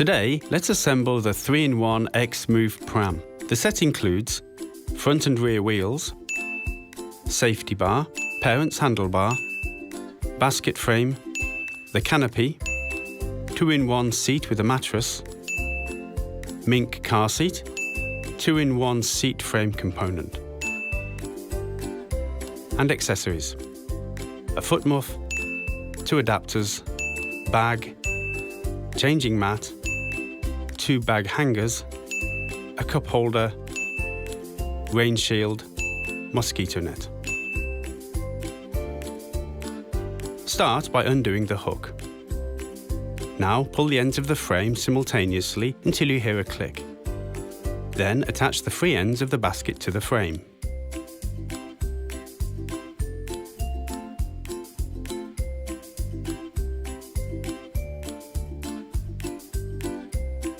Today, let's assemble the 3-in-1 XMOOV pram. The set includes front and rear wheels, safety bar, parent's handlebar, basket frame, the canopy, 2-in-1 seat with a mattress, mink car seat, 2-in-1 seat frame component, and accessories: a foot muff, 2 adapters, bag, changing mat, 2 bag hangers, a cup holder, rain shield, mosquito net. Start by undoing the hook. Now pull the ends of the frame simultaneously until you hear a click. Then attach the free ends of the basket to the frame.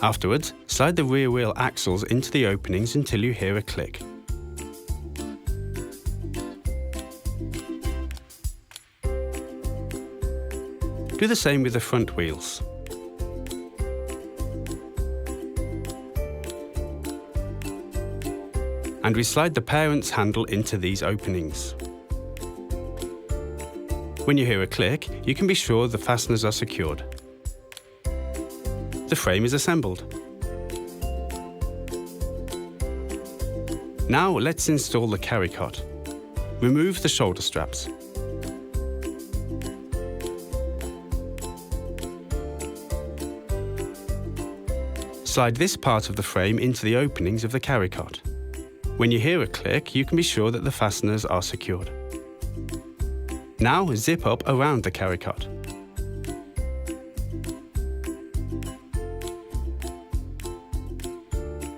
Afterwards, slide the rear wheel axles into the openings until you hear a click. Do the same with the front wheels. And reslide the parent's handle into these openings. When you hear a click, you can be sure the fasteners are secured. The frame is assembled. Now let's install the carry cot. Remove the shoulder straps. Slide this part of the frame into the openings of the carry cot. When you hear a click, you can be sure that the fasteners are secured. Now zip up around the carry cot.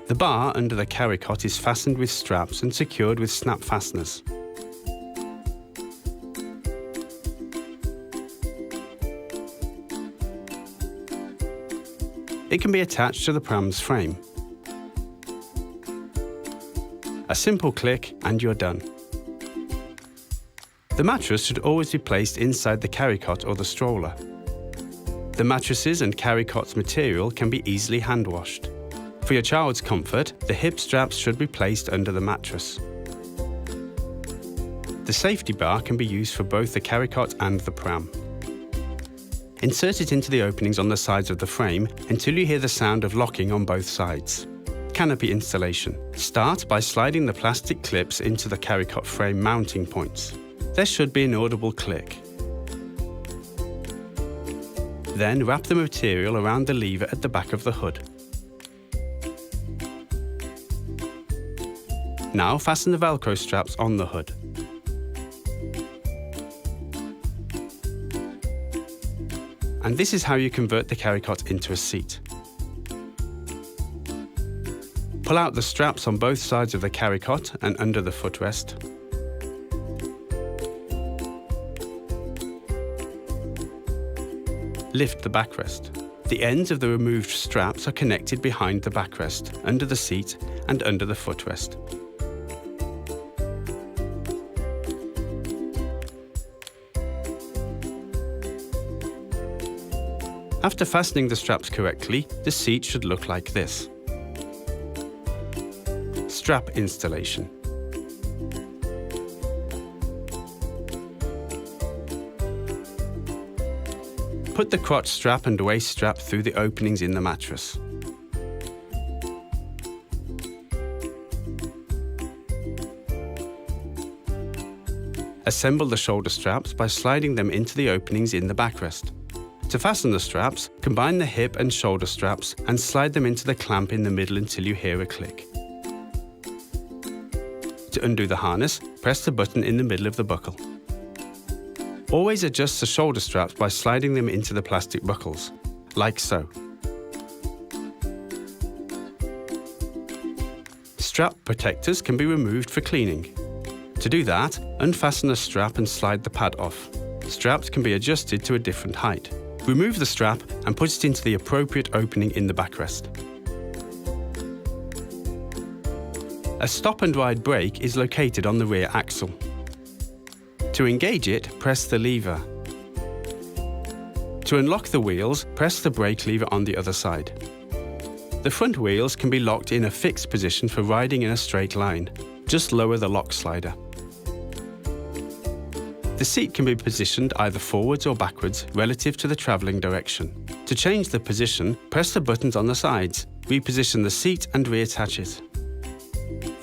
The bar under the carry cot is fastened with straps and secured with snap fasteners. It can be attached to the pram's frame. A simple click and you're done. The mattress should always be placed inside the carry cot or the stroller. The mattresses and carry cot's material can be easily hand washed. For your child's comfort, the hip straps should be placed under the mattress. The safety bar can be used for both the carry cot and the pram. Insert it into the openings on the sides of the frame until you hear the sound of locking on both sides. Canopy installation. Start by sliding the plastic clips into the carry cot frame mounting points. There should be an audible click. Then wrap the material around the lever at the back of the hood. Now fasten the Velcro straps on the hood. And this is how you convert the carry cot into a seat. Pull out the straps on both sides of the carry cot and under the footrest. Lift the backrest. The ends of the removed straps are connected behind the backrest, under the seat and under the footrest. After fastening the straps correctly, the seat should look like this. Strap installation. Put the crotch strap and waist strap through the openings in the mattress. Assemble the shoulder straps by sliding them into the openings in the backrest. To fasten the straps, combine the hip and shoulder straps and slide them into the clamp in the middle until you hear a click. To undo the harness, press the button in the middle of the buckle. Always adjust the shoulder straps by sliding them into the plastic buckles, like so. Strap protectors can be removed for cleaning. To do that, unfasten the strap and slide the pad off. Straps can be adjusted to a different height. Remove the strap and put it into the appropriate opening in the backrest. A stop and ride brake is located on the rear axle. To engage it, press the lever. To unlock the wheels, press the brake lever on the other side. The front wheels can be locked in a fixed position for riding in a straight line. Just lower the lock slider. The seat can be positioned either forwards or backwards relative to the travelling direction. To change the position, press the buttons on the sides, reposition the seat and reattach it.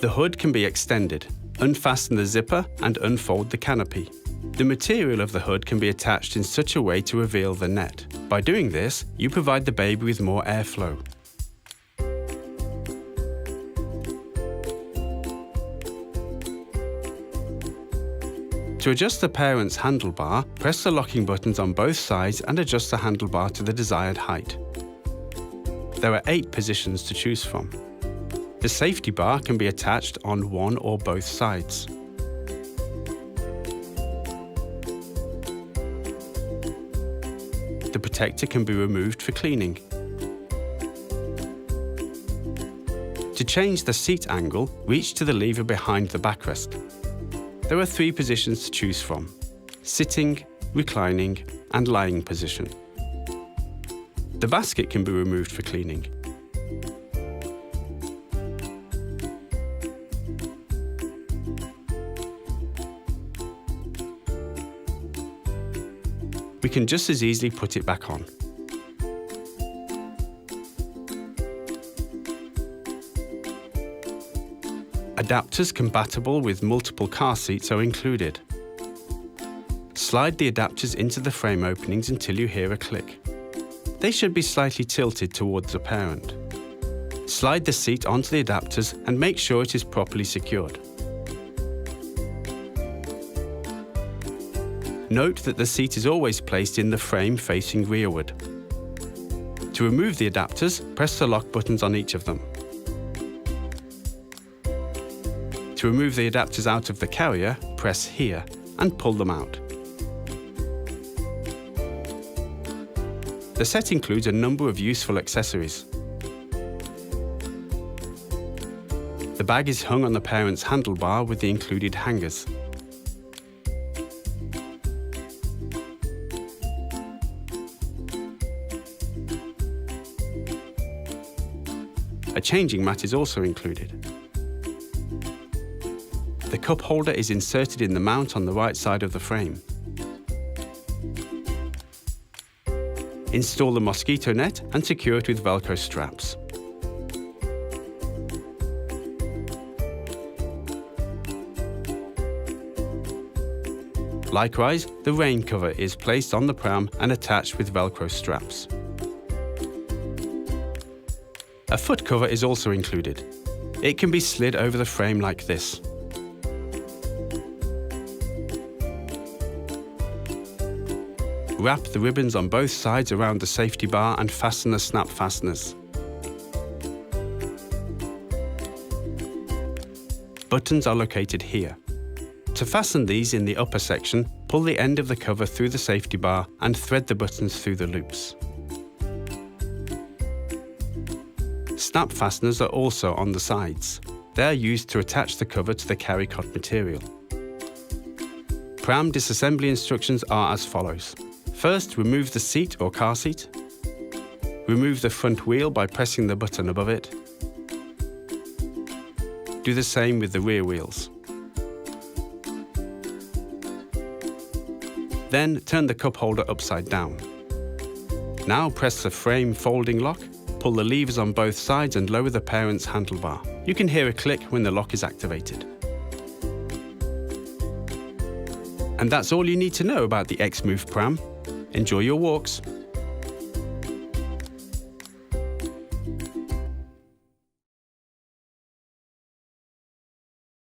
The hood can be extended. Unfasten the zipper and unfold the canopy. The material of the hood can be attached in such a way to reveal the net. By doing this, you provide the baby with more airflow. To adjust the parent's handlebar, press the locking buttons on both sides and adjust the handlebar to the desired height. There are 8 positions to choose from. The safety bar can be attached on one or both sides. The protector can be removed for cleaning. To change the seat angle, reach to the lever behind the backrest. There are 3 positions to choose from: sitting, reclining, and lying position. The basket can be removed for cleaning. We can just as easily put it back on. Adapters compatible with multiple car seats are included. Slide the adapters into the frame openings until you hear a click. They should be slightly tilted towards the parent. Slide the seat onto the adapters and make sure it is properly secured. Note that the seat is always placed in the frame facing rearward. To remove the adapters, press the lock buttons on each of them. To remove the adapters out of the carrier, press here and pull them out. The set includes a number of useful accessories. The bag is hung on the parent's handlebar with the included hangers. A changing mat is also included. The cup holder is inserted in the mount on the right side of the frame. Install the mosquito net and secure it with Velcro straps. Likewise, the rain cover is placed on the pram and attached with Velcro straps. A foot cover is also included. It can be slid over the frame like this. Wrap the ribbons on both sides around the safety bar and fasten the snap fasteners. Buttons are located here. To fasten these in the upper section, pull the end of the cover through the safety bar and thread the buttons through the loops. Snap fasteners are also on the sides. They are used to attach the cover to the carry cot material. Pram disassembly instructions are as follows. First, remove the seat or car seat. Remove the front wheel by pressing the button above it. Do the same with the rear wheels. Then turn the cup holder upside down. Now press the frame folding lock. Pull the levers on both sides and lower the parent's handlebar. You can hear a click when the lock is activated. And that's all you need to know about the XMOOV pram. Enjoy your walks.